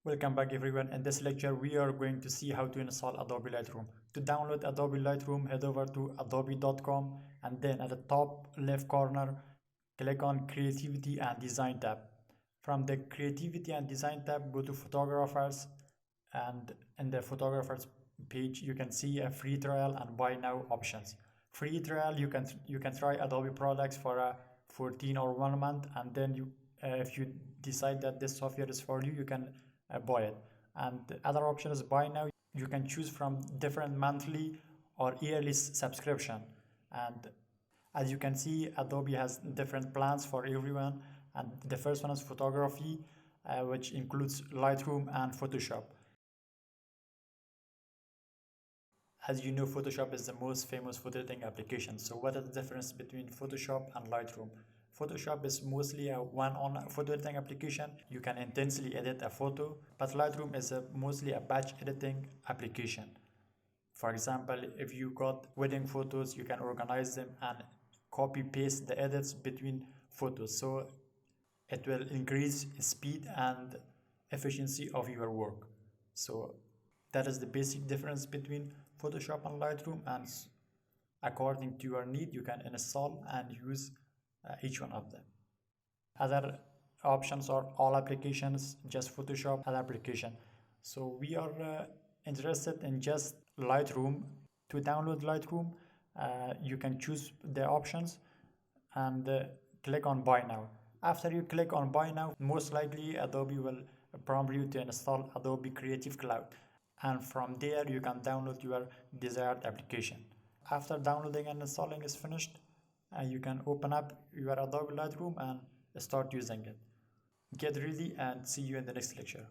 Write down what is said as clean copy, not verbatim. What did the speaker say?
Welcome back everyone. In this lecture we are going to see how to install Adobe Lightroom. To download Adobe Lightroom, head over to adobe.com and then at the top left corner click on Creativity and Design tab. From the Creativity and Design tab go to Photographers, and in the Photographers page you can see a free trial and buy now options. Free trial, you can try Adobe products for a 14 or 1 month, and then if you decide that this software is for you, you can buy it. And the other option is buy now. You can choose from different monthly or yearly subscription, and as you can see Adobe has different plans for everyone. And the first one is photography, which includes Lightroom and Photoshop. As you know, Photoshop is the most famous photo editing application. So what is the difference between Photoshop and Lightroom? Photoshop is mostly a one-on photo editing application. You can intensely edit a photo, but Lightroom is mostly a batch editing application. For example, if you got wedding photos, you can organize them and copy paste the edits between photos. So it will increase speed and efficiency of your work. So that is the basic difference between Photoshop and Lightroom, and according to your need you can install and use each one of them. Other options are all applications, just Photoshop, other application. So we are interested in just Lightroom. To download Lightroom, you can choose the options and click on buy now. After you click on buy now, most likely Adobe will prompt you to install Adobe Creative Cloud, and from there you can download your desired application. After downloading and installing is finished, you can open up your Adobe Lightroom and start using it. Get ready and see you in the next lecture.